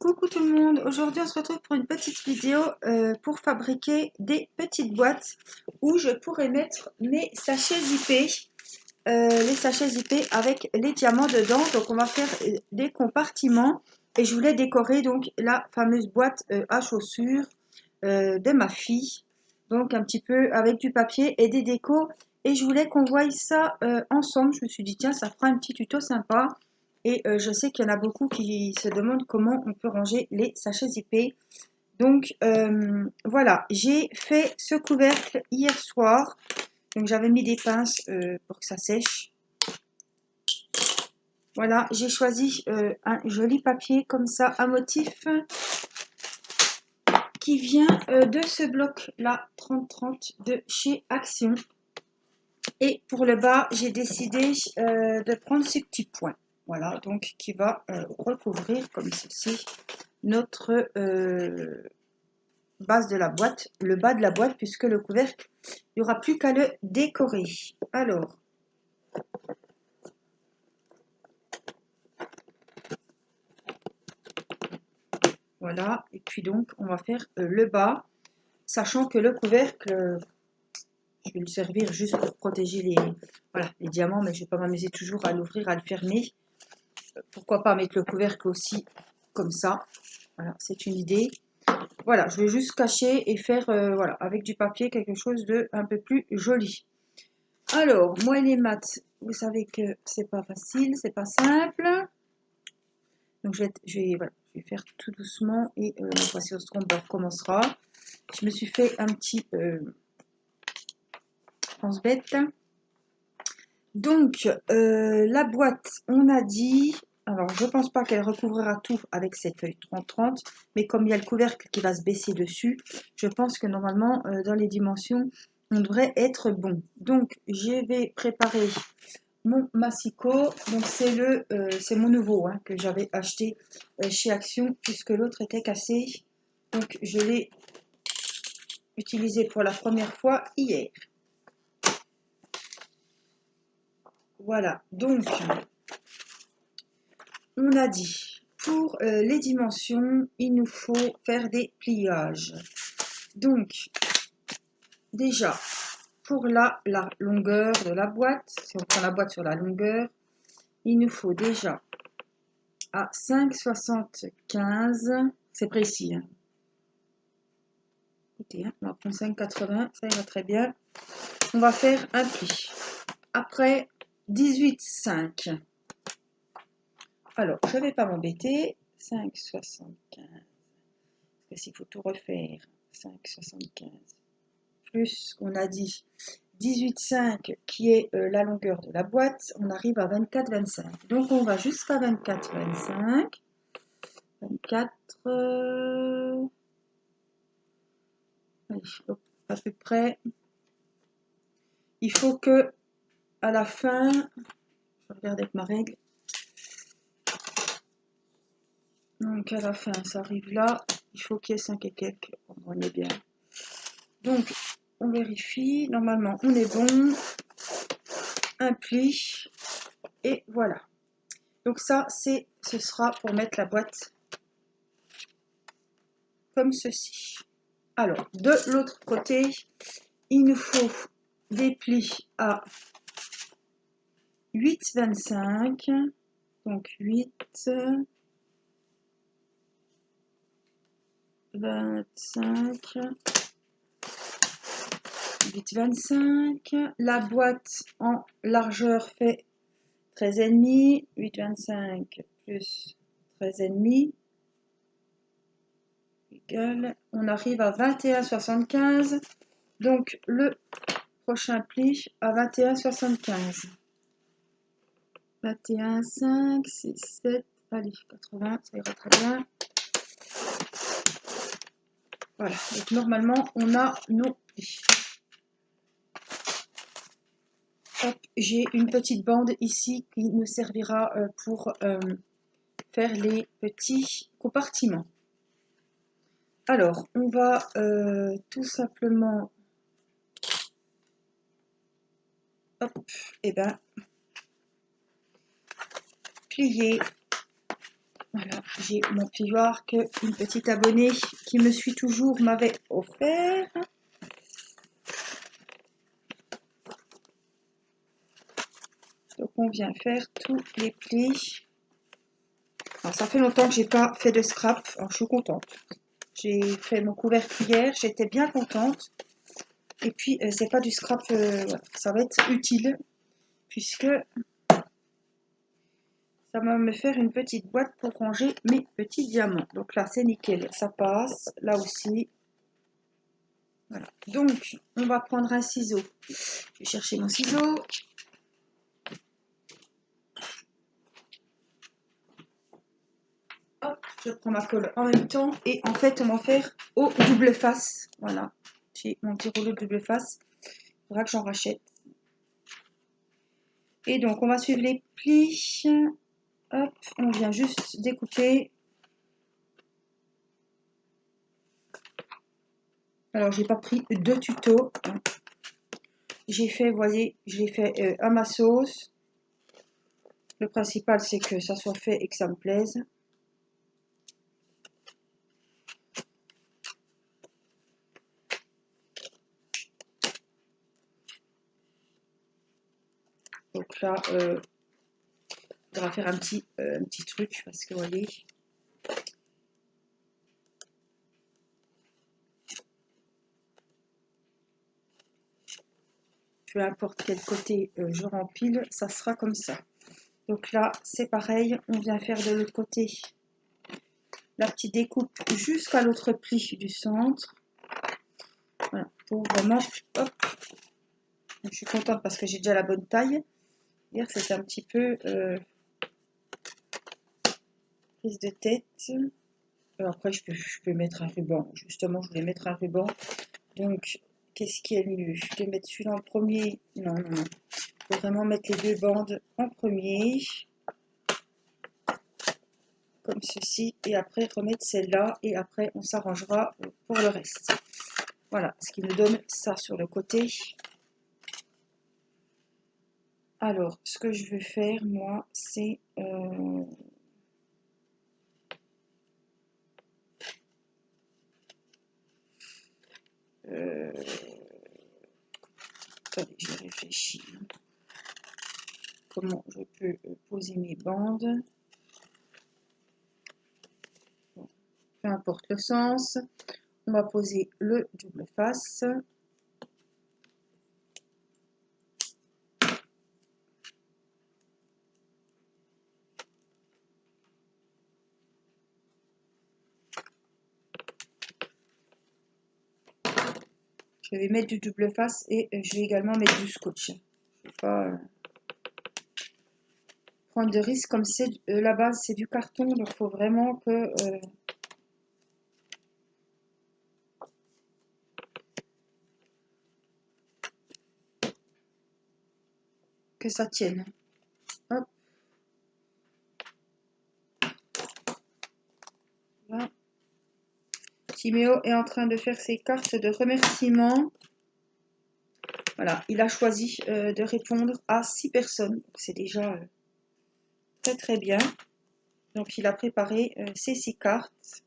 Coucou tout le monde, aujourd'hui on se retrouve pour une petite vidéo pour fabriquer des petites boîtes où je pourrais mettre mes sachets zippés, les sachets zippés avec les diamants dedans. Donc on va faire des compartiments et je voulais décorer donc la fameuse boîte à chaussures de ma fille. Donc un petit peu avec du papier et des décos et je voulais qu'on voie ça ensemble. Je me suis dit tiens, ça fera un petit tuto sympa. Et je sais qu'il y en a beaucoup qui se demandent comment on peut ranger les sachets zippés. Donc voilà, j'ai fait ce couvercle hier soir. Donc j'avais mis des pinces pour que ça sèche. Voilà, j'ai choisi un joli papier comme ça, un motif qui vient de ce bloc-là, 30-30 de chez Action. Et pour le bas, j'ai décidé de prendre ces petits points. Voilà, donc qui va recouvrir comme ceci notre base de la boîte, le bas de la boîte, puisque le couvercle, il n'y aura plus qu'à le décorer. Alors, voilà, et puis donc on va faire le bas, sachant que le couvercle, je vais le servir juste pour protéger les diamants, mais je ne vais pas m'amuser toujours à l'ouvrir, à le fermer. Pourquoi pas mettre le couvercle aussi comme ça. Voilà, c'est une idée. Voilà, je vais juste cacher et faire voilà, avec du papier quelque chose de un peu plus joli. Alors, moi et les maths, vous savez que c'est pas facile, c'est pas simple. Donc voilà, je vais faire tout doucement et la fois si on se trompe, on recommencera. Je me suis fait un petit pense-bête. Donc, la boîte, on a dit... Alors, je ne pense pas qu'elle recouvrira tout avec cette feuille 30-30, mais comme il y a le couvercle qui va se baisser dessus, je pense que normalement, dans les dimensions, on devrait être bon. Donc, je vais préparer mon massicot. Donc, c'est mon nouveau hein, que j'avais acheté chez Action, puisque l'autre était cassé. Donc, je l'ai utilisé pour la première fois hier. Voilà, donc... On a dit, pour les dimensions, il nous faut faire des pliages. Donc, déjà, pour la longueur de la boîte, si on prend la boîte sur la longueur, il nous faut déjà à 5,75, c'est précis. Hein. Écoutez, hein, on va prendre 5,80, ça ira très bien. On va faire un pli. Après, 18,5. Alors, je ne vais pas m'embêter. 5,75. Parce que s'il faut tout refaire, 5,75 plus, on a dit 18,5 qui est la longueur de la boîte, on arrive à 24,25. Donc, on va jusqu'à 24,25. 24, allez, hop, à peu près. Il faut que, à la fin, je regarde avec ma règle. Donc à la fin, ça arrive là. Il faut qu'il y ait 5 et quelques. On est bien. Donc, on vérifie. Normalement, on est bon. Un pli. Et voilà. Donc ça, ce sera pour mettre la boîte comme ceci. Alors, de l'autre côté, il nous faut des plis à 8,25. Donc 8, 25, 8,25. La boîte en largeur fait 13,5. 8,25 plus 13,5 égale. On arrive à 21,75. Donc le prochain pli à 21,75. 21, 5, 6, 7, allez, 80, ça ira très bien. Voilà, donc normalement, on a nos plis. Hop, j'ai une petite bande ici qui nous servira pour faire les petits compartiments. Alors, on va tout simplement... Hop, et ben, plier Voilà, j'ai mon plioir que une petite abonnée qui me suit toujours m'avait offert. Donc on vient faire tous les plis. Alors ça fait longtemps que j'ai pas fait de scrap, alors je suis contente. J'ai fait mon couvercle hier, j'étais bien contente. Et puis c'est pas du scrap, voilà. Ça va être utile puisque ça va me faire une petite boîte pour ranger mes petits diamants. Donc là c'est nickel, ça passe, là aussi. Voilà. Donc on va prendre un ciseau. Je vais chercher mon ciseau. Hop, je prends ma colle en même temps et en fait on va faire au double face. Voilà, j'ai mon petit rouleau de double face. Il faudra que j'en rachète. Et donc on va suivre les plis. Hop, on vient juste découper. Alors j'ai pas pris de tuto. J'ai fait, vous voyez, je l'ai fait à ma sauce. Le principal c'est que ça soit fait et que ça me plaise. Donc là, on va faire un petit truc parce que vous voyez. Peu importe quel côté je rempile, ça sera comme ça. Donc là, c'est pareil, on vient faire de l'autre côté la petite découpe jusqu'à l'autre pli du centre. Voilà, pour vraiment, hop. Je suis contente parce que j'ai déjà la bonne taille. Hier, c'était un petit peu prise de tête. Alors après, je peux mettre un ruban. Justement, je voulais mettre un ruban. Donc, qu'est-ce qui est mieux de mettre celui-là en premier? Non, non, non. Il faut vraiment mettre les deux bandes en premier. Comme ceci. Et après, remettre celle-là. Et après, on s'arrangera pour le reste. Voilà, ce qui nous donne ça sur le côté. Alors, ce que je veux faire, moi, c'est... attendez, je réfléchis. Comment je peux poser mes bandes. Bon, peu importe le sens. On va poser le double face. Je vais mettre du double face et je vais également mettre du scotch. Je ne vais pas prendre de risques comme c'est la base, c'est du carton, donc il faut vraiment que ça tienne. Hop. Là. Timéo est en train de faire ses cartes de remerciement. Voilà, il a choisi de répondre à 6 personnes. C'est déjà très très bien. Donc il a préparé ces 6 cartes.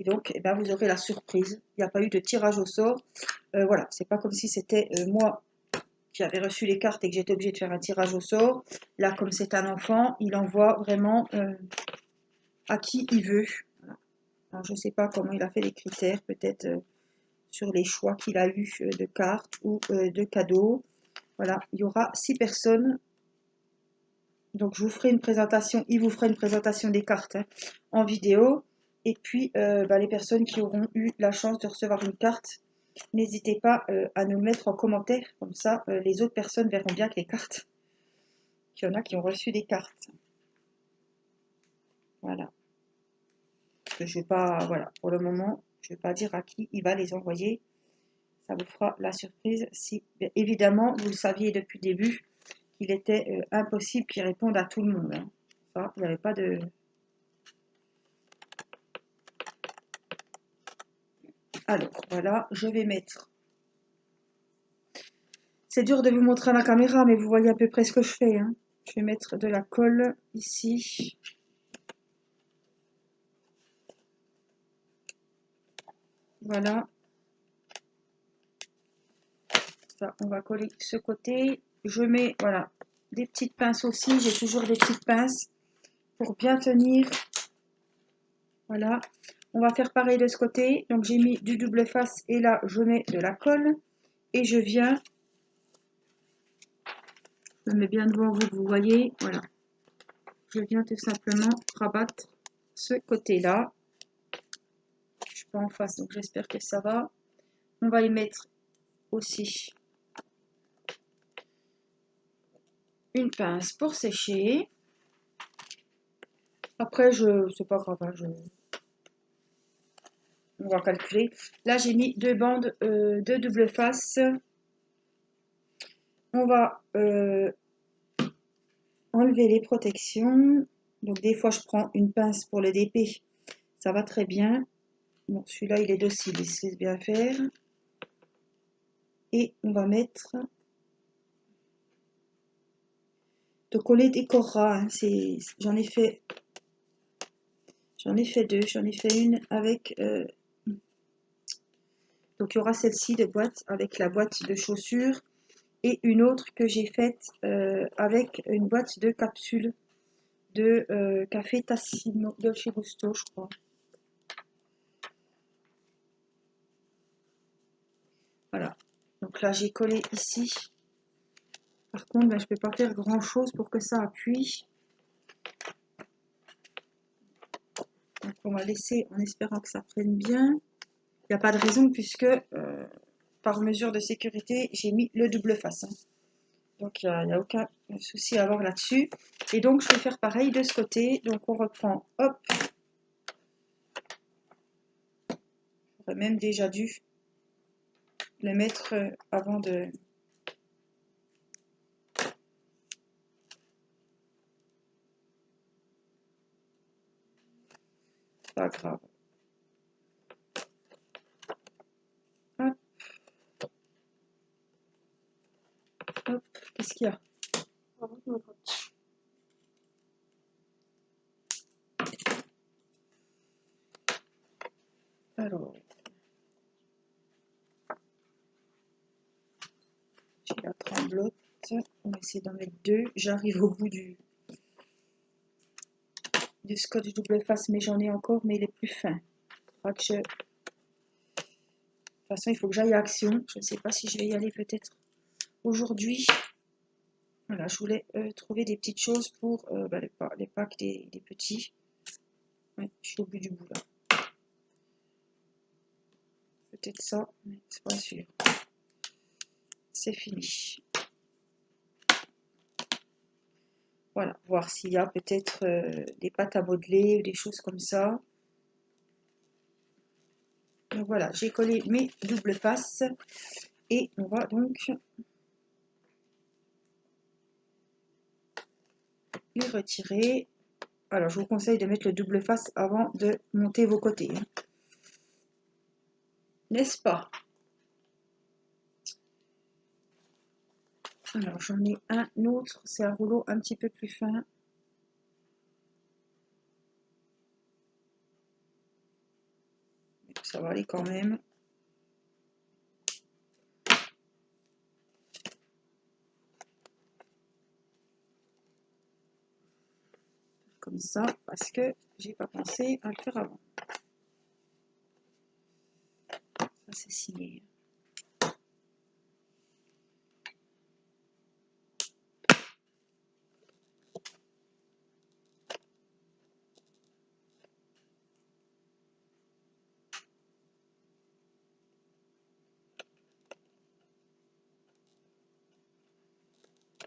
Et donc eh ben, vous aurez la surprise. Il n'y a pas eu de tirage au sort. Voilà, c'est pas comme si c'était moi qui avais reçu les cartes et que j'étais obligée de faire un tirage au sort. Là, comme c'est un enfant, il envoie vraiment à qui il veut. Voilà. Alors je ne sais pas comment il a fait les critères, peut-être sur les choix qu'il a eu de cartes ou de cadeaux. Voilà, il y aura 6 personnes. Donc je vous ferai une présentation, il vous fera une présentation des cartes en vidéo. Et puis les personnes qui auront eu la chance de recevoir une carte, n'hésitez pas à nous le mettre en commentaire. Comme ça, les autres personnes verront bien que les cartes, qu'il y en a qui ont reçu des cartes. Voilà. Que je vais pas, voilà, pour le moment, je ne vais pas dire à qui il va les envoyer. Ça vous fera la surprise si, bien évidemment, vous le saviez depuis le début qu'il était impossible qu'il réponde à tout le monde. Hein. Ça, il n'y avait pas de... Alors, voilà, je vais mettre... C'est dur de vous montrer à la caméra, mais vous voyez à peu près ce que je fais. Hein. Je vais mettre de la colle ici. Voilà. Ça, on va coller ce côté. Je mets, voilà, des petites pinces aussi. J'ai toujours des petites pinces pour bien tenir. Voilà. On va faire pareil de ce côté. Donc, j'ai mis du double face et là, je mets de la colle. Et je viens, je mets bien devant vous que vous voyez. Voilà. Je viens tout simplement rabattre ce côté-là. Je suis pas en face, donc j'espère que ça va. On va y mettre aussi une pince pour sécher. Après, c'est pas grave, hein, on va calculer. Là, j'ai mis deux bandes de double face. On va enlever les protections. Donc, des fois, je prends une pince pour le DP. Ça va très bien. Bon, celui-là, il est docile, il se laisse bien faire. Et on va mettre... Donc, on les décorera. Hein, j'en ai fait deux. J'en ai fait une avec... donc, il y aura celle-ci de boîte avec la boîte de chaussures. Et une autre que j'ai faite avec une boîte de capsules de café Tassimo, Dolce Gusto, je crois. Voilà. Donc là, j'ai collé ici. Par contre, ben, je ne peux pas faire grand-chose pour que ça appuie. Donc, on va laisser en espérant que ça prenne bien. Il n'y a pas de raison puisque, par mesure de sécurité, j'ai mis le double face. Hein. Donc, il n'y a aucun souci à avoir là-dessus. Et donc, je vais faire pareil de ce côté. Donc, on reprend, hop. J'aurais même déjà dû le mettre avant de... Pas grave. Hop. Hop. Qu'est-ce qu'il y a? Alors, j'ai la tremblote. On va essayer d'en mettre deux. J'arrive au bout du scotch double face, mais j'en ai encore, mais il est plus fin. De toute façon, il faut que j'aille à Action. Je ne sais pas si je vais y aller peut-être aujourd'hui. Voilà, je voulais trouver des petites choses pour les packs des petits. Ouais, je suis au bout du bout là. Peut-être ça, mais c'est pas sûr. C'est fini. Voilà, voir s'il y a peut-être des pâtes à modeler ou des choses comme ça. Donc voilà, j'ai collé mes doubles faces et on va donc les retirer. Alors, je vous conseille de mettre le double face avant de monter vos côtés. Hein. N'est-ce pas? Alors, j'en ai un autre. C'est un rouleau un petit peu plus fin. Ça va aller quand même. Comme ça, parce que j'ai pas pensé à le faire avant. Ça, c'est signé.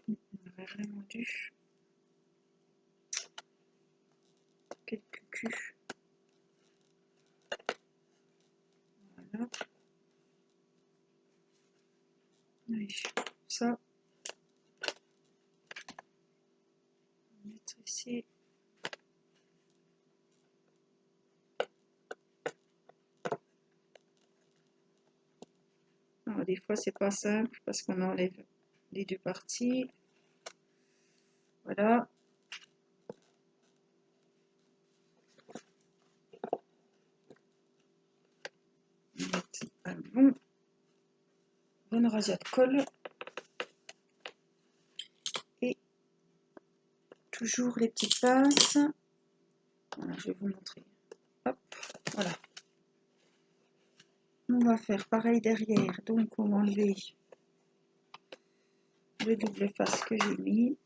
On aurait vraiment dû. Quelques culs. Voilà. Oui, ça. On va mettre ici. Alors, des fois, c'est pas simple parce qu'on enlève les deux parties. Voilà. bonne razzia de colle. Et toujours les petites pinces. Voilà, je vais vous montrer. Hop, voilà. On va faire pareil derrière. Donc, on va enlever le double face que j'ai mis.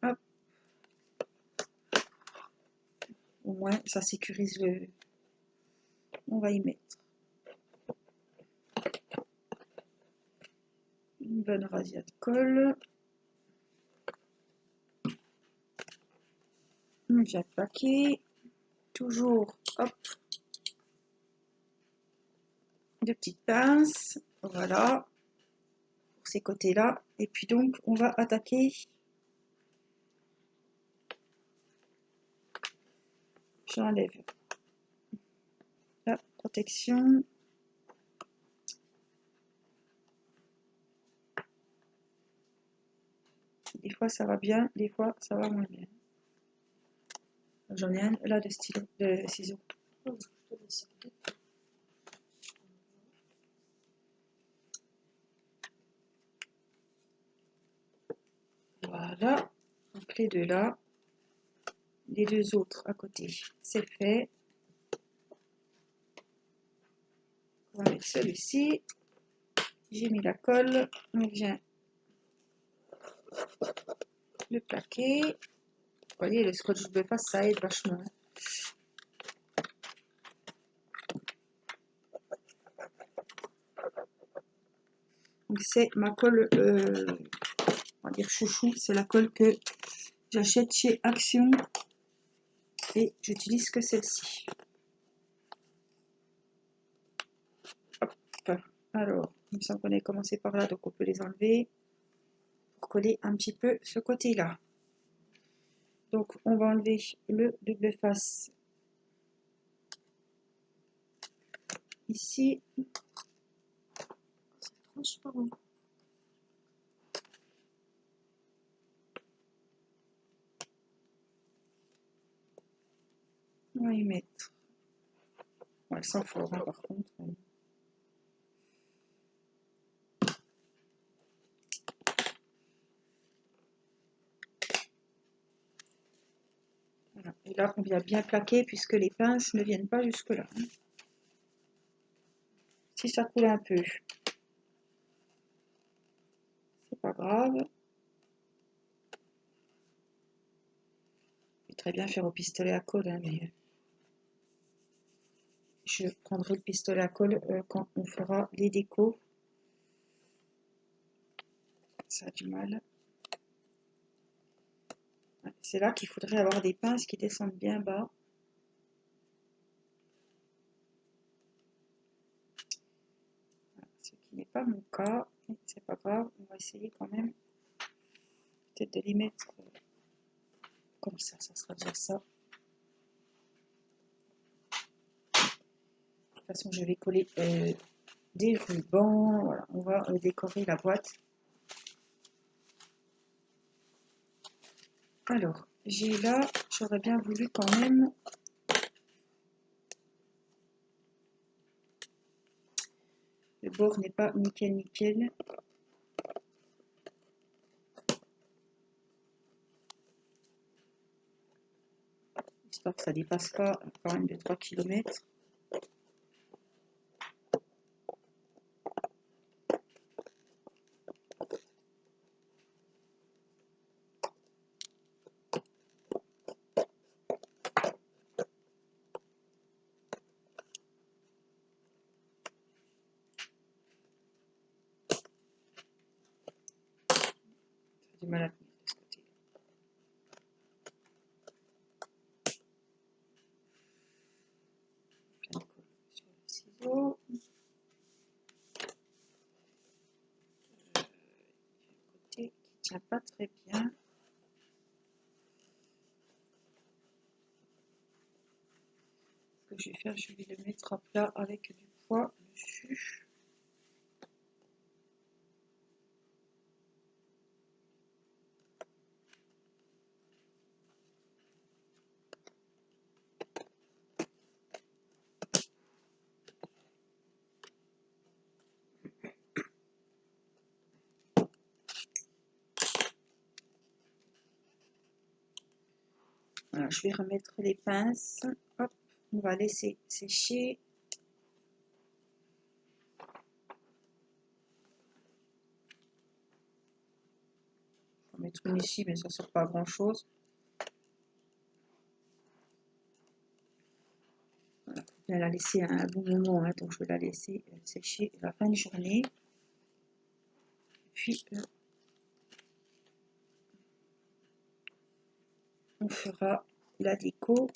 Hop. Au moins, ça sécurise le... On va y mettre une bonne razzia de colle. On vient plaquer. Toujours, hop, de petites pinces. Voilà. Pour ces côtés-là. Et puis donc, on va attaquer. J'enlève la protection. Des fois ça va bien, des fois ça va moins bien. J'en ai un là de stylo, de ciseaux. Voilà, donc les deux là, les deux autres à côté, c'est fait. On va mettre celui-ci. J'ai mis la colle, on vient le plaquer. Vous voyez, le scotch de face, ça aide vachement. Donc c'est ma colle, on va dire chouchou, c'est la colle que j'achète chez Action et j'utilise que celle-ci. Alors, il me semble qu'on a commencé par là, donc on peut les enlever pour coller un petit peu ce côté-là. Donc, on va enlever le double face ici. C'est transparent. On va y mettre. Ouais, elle sent fort, hein, par contre. Voilà. Et là, on vient bien plaquer puisque les pinces ne viennent pas jusque-là. Hein. Si ça coule un peu, c'est pas grave. Je vais très bien faire au pistolet à colle, hein, mais je prendrai le pistolet à colle quand on fera les décos. Ça a du mal. C'est là qu'il faudrait avoir des pinces qui descendent bien bas. Ce qui n'est pas mon cas, c'est pas grave, on va essayer quand même peut-être de les mettre comme ça sera déjà ça. De toute façon, je vais coller des rubans, voilà, on va décorer la boîte. Alors, j'ai là, j'aurais bien voulu quand même le bord n'est pas nickel, j'espère que ça dépasse pas quand même de 3 km. Du mal à tenir de ce côté. Plein de colle sur le ciseau. Côté qui tient pas très bien. Ce que je vais faire, je vais le mettre à plat avec du poids dessus. Voilà, je vais remettre les pinces. Hop, on va laisser sécher. Je vais mettre une ici, mais ça ne sert pas à grand chose. Voilà, je vais la laisser un bon moment, hein, donc je vais la laisser sécher à la fin de journée. Puis on fera la déco.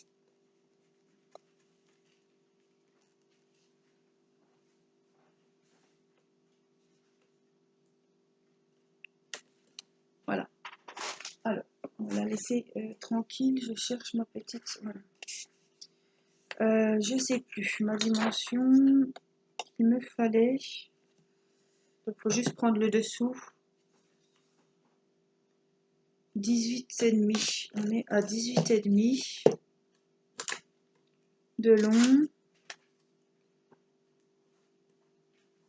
Voilà. Alors, on va la laisser tranquille. Je cherche ma petite. Voilà. Je sais plus ma dimension qu'il me fallait. Il faut juste prendre le dessous. 18,5. On est à 18,5 de long.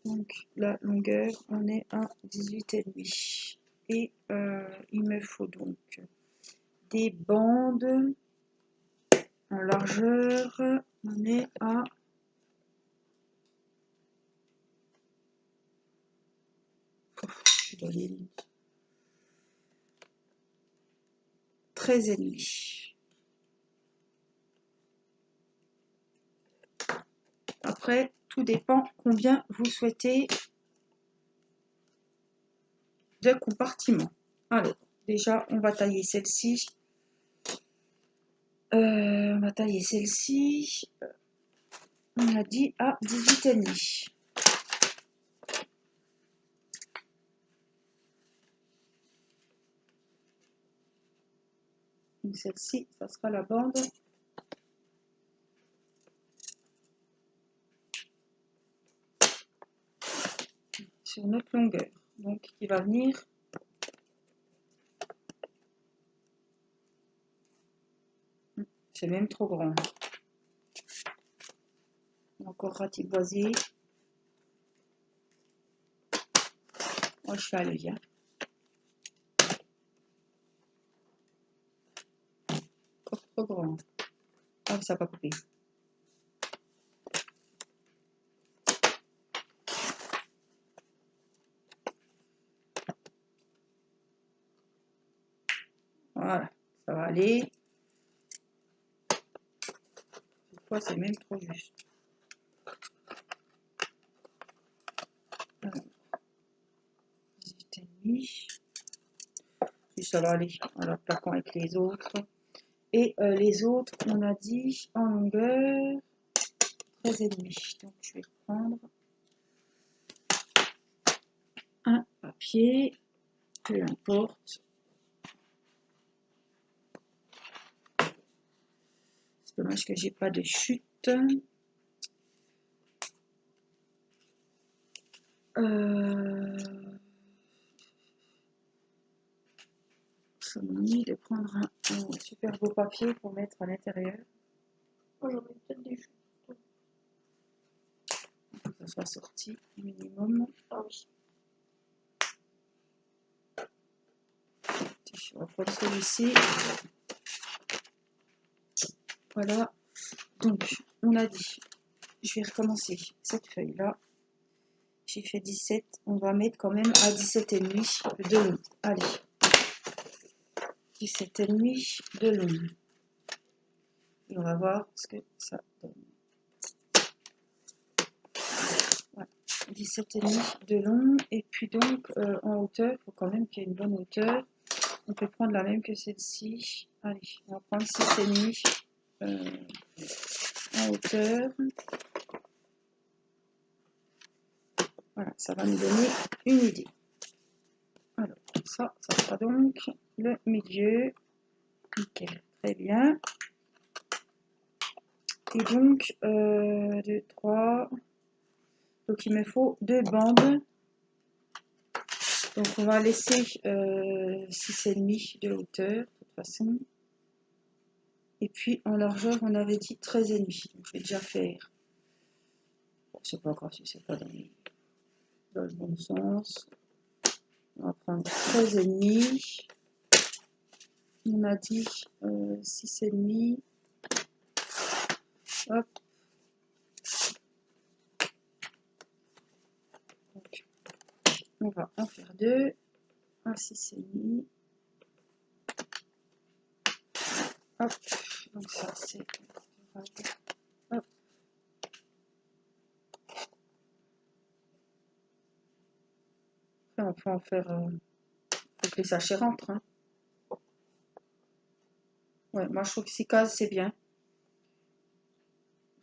Donc la longueur, on est à 18,5. Et il me faut donc des bandes en largeur. On est à 13,5. Après, tout dépend combien vous souhaitez de compartiments. Alors, déjà, on va tailler celle-ci. On va tailler celle-ci. On a dit à 18,5. Donc celle-ci, ça sera la bande. Sur notre longueur. Donc, qui va venir c'est même trop grand. Encore ratiboisé. Moi, je fais à l'œil. Hein. Encore trop grand. Ah, ça n'a pas coupé. Voilà, ça va aller. Cette fois, c'est même trop juste. Alors, 18,5. Puis ça va aller en la plaquant avec les autres. Et les autres, on a dit en longueur 13,5. Donc, je vais reprendre un papier, peu importe. C'est dommage que j'ai pas de chute. Ça m'ennuie de prendre un super beau papier pour mettre à l'intérieur. Moi, j'aurais peut-être des choses. Faut que ça soit sorti minimum. Ah oui. On va prendre celui-ci. Voilà. Donc, on a dit, je vais recommencer cette feuille-là. J'ai fait 17. On va mettre quand même à 17,5 de long. Allez. 17,5 de long. Et on va voir ce que ça donne. Voilà. 17,5 de long. Et puis donc, en hauteur, il faut quand même qu'il y ait une bonne hauteur. On peut prendre la même que celle-ci. Allez, on va prendre 6,5 en hauteur. Voilà, ça va nous donner une idée. Alors, ça sera donc le milieu. Nickel, très bien. Et donc, 2, 3. Donc, il me faut 2 bandes. Donc, on va laisser 6,5 de hauteur, de toute façon. Et puis, en largeur, on avait dit 13,5. Donc, je vais déjà faire. Bon, c'est pas grave si c'est pas dans le bon sens. On va prendre 13,5. On a dit 6,5. Hop. Donc, on va en faire 2. Un 6,5. Hop. Donc ça c'est... Hop. Après on peut en faire... faut que les sachets rentrent. Hein. Ouais, moi je trouve que 6 cases c'est bien.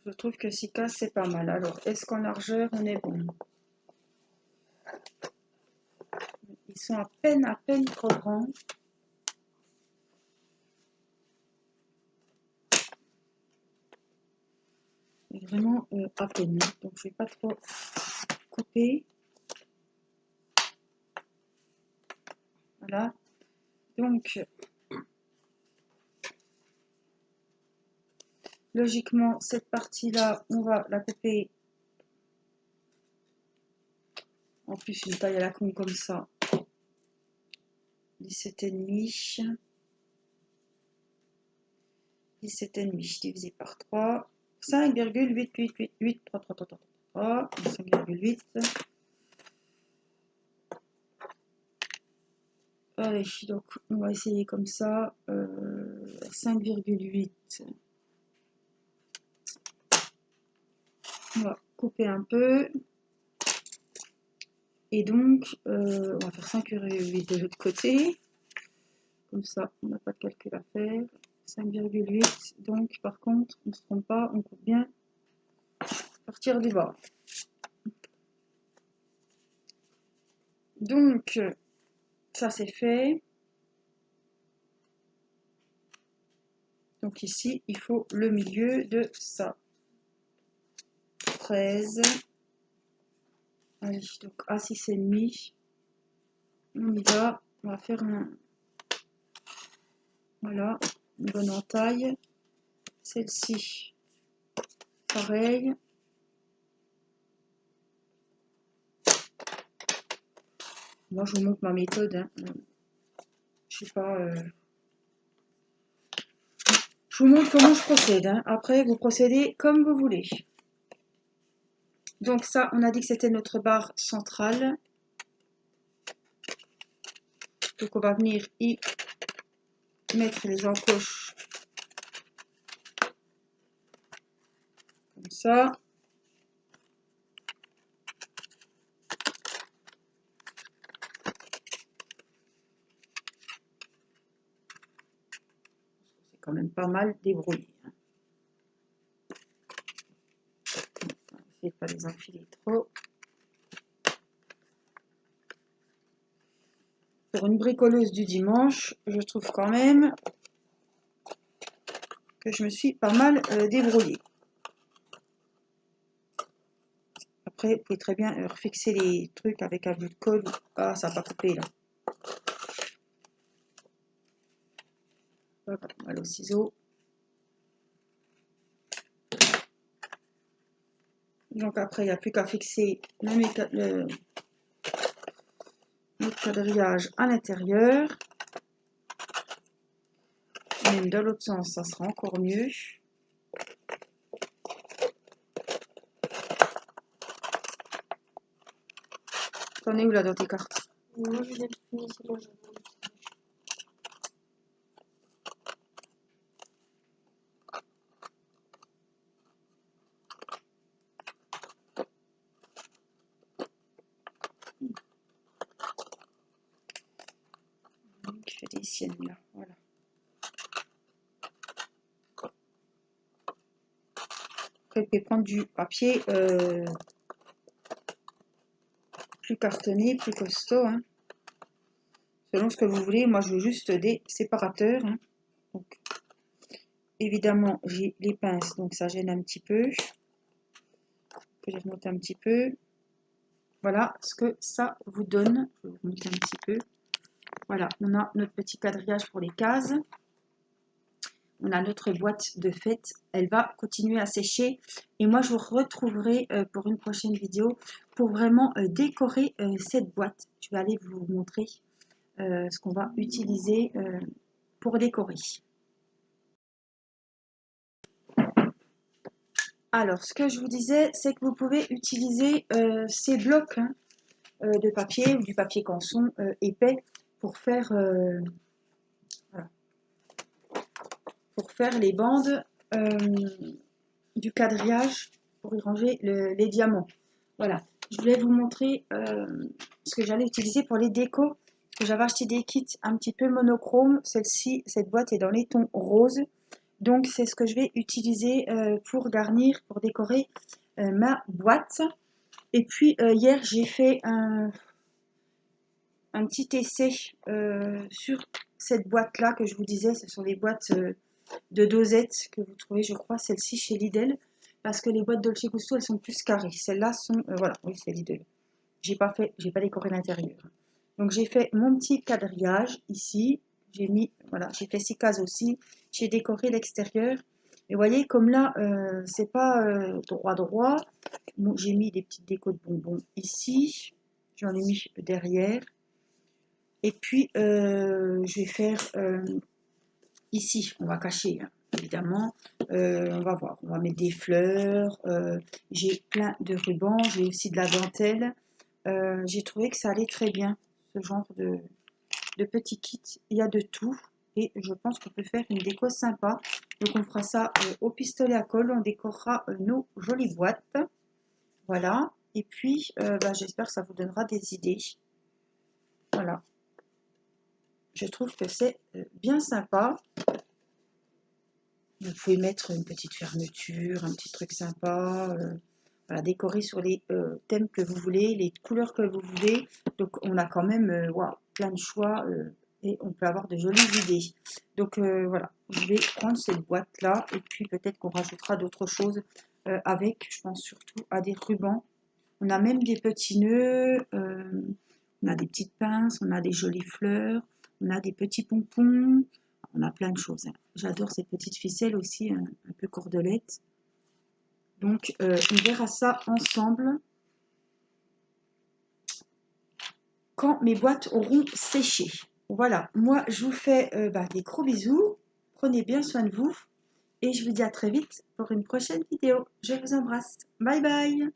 Je trouve que 6 cases c'est pas mal. Alors, est-ce qu'en largeur on est bon? Ils sont à peine trop grands. Et vraiment à peine. Donc je vais pas trop couper. Voilà. Donc, logiquement, cette partie-là, on va la couper. En plus, une taille à la con comme ça. 17,5. 17,5 divisé par 3. 5,8888. 3, 3, 3, 3, 3. 5,8. Allez, donc on va essayer comme ça. 5,8. On va couper un peu. Et donc, on va faire 5,8 de l'autre côté. Comme ça, on n'a pas de calcul à faire. 5,8. Donc, par contre, on ne se trompe pas, on coupe bien à partir du bas. Donc, ça c'est fait. Donc ici, il faut le milieu de ça. 13. Allez, donc à 6,5. On y va. On va faire un... Voilà, une bonne entaille. Celle-ci, pareil. Moi, je vous montre ma méthode. Hein. Je sais pas... Je vous montre comment je procède. Hein. Après, vous procédez comme vous voulez. Donc ça, on a dit que c'était notre barre centrale. Donc on va venir y mettre les encoches comme ça. C'est quand même pas mal débrouillé. Hein. On va essayer de pas les enfiler trop. Pour une bricoleuse du dimanche, je trouve quand même que je me suis pas mal débrouillée. Après, vous pouvez très bien refixer les trucs avec un bout de colle. Ah, ça n'a pas coupé là. Voilà, mal au ciseau. Donc après, il n'y a plus qu'à fixer le quadrillage à l'intérieur. Même de l'autre sens, ça sera encore mieux. T'en es où là dans tes cartes? Moi, je l'ai fini, c'est bon, Je fais des siennes là, voilà. Après, vous pouvez prendre du papier plus cartonné, plus costaud. Hein. Selon ce que vous voulez, moi je veux juste des séparateurs. Hein. Donc, évidemment, j'ai les pinces, donc ça gêne un petit peu. Je vais les remonter un petit peu. Voilà ce que ça vous donne. Je vais vous remonter un petit peu. Voilà, on a notre petit quadrillage pour les cases. On a notre boîte de fête. Elle va continuer à sécher. Et moi, je vous retrouverai pour une prochaine vidéo pour vraiment décorer cette boîte. Je vais aller vous montrer ce qu'on va utiliser pour décorer. Alors, ce que je vous disais, c'est que vous pouvez utiliser ces blocs de papier ou du papier canson épais pour faire, voilà, pour faire les bandes du quadrillage pour y ranger les diamants. Voilà, je voulais vous montrer ce que j'allais utiliser pour les décos. Parce que j'avais acheté des kits un petit peu monochrome. Celle-ci, cette boîte est dans les tons roses. Donc c'est ce que je vais utiliser pour garnir, pour décorer ma boîte. Et puis hier j'ai fait un petit essai sur cette boîte là que je vous disais. Ce sont les boîtes de dosettes que vous trouvez, je crois, celle-ci chez Lidl. Parce que les boîtes Dolce Gusto, elles sont plus carrées. Celles-là sont, voilà, oui c'est Lidl. J'ai pas décoré l'intérieur. Donc j'ai fait mon petit quadrillage ici. J'ai mis, voilà, j'ai fait 6 cases aussi. J'ai décoré l'extérieur. Et vous voyez, comme là, c'est pas droit. Bon, j'ai mis des petites décos de bonbons ici. J'en ai mis derrière. Et puis, je vais faire ici, on va cacher, hein, évidemment. On va voir, on va mettre des fleurs. J'ai plein de rubans. J'ai aussi de la dentelle. J'ai trouvé que ça allait très bien, ce genre de petit kit. Il y a de tout et je pense qu'on peut faire une déco sympa. Donc on fera ça au pistolet à colle, on décorera nos jolies boîtes. Voilà, et puis j'espère que ça vous donnera des idées. Voilà, je trouve que c'est bien sympa. Vous pouvez mettre une petite fermeture, un petit truc sympa. Voilà, décorer sur les thèmes que vous voulez, les couleurs que vous voulez. Donc on a quand même wow, plein de choix et on peut avoir de jolies idées. Donc voilà, je vais prendre cette boîte là et puis peut-être qu'on rajoutera d'autres choses avec, je pense surtout à des rubans. On a même des petits nœuds, on a des petites pinces, on a des jolies fleurs, on a des petits pompons, on a plein de choses. J'adore cette petite ficelle aussi, un peu cordelette. Donc, on verra ça ensemble quand mes boîtes auront séché. Voilà, moi, je vous fais des gros bisous. Prenez bien soin de vous. Et je vous dis à très vite pour une prochaine vidéo. Je vous embrasse. Bye bye.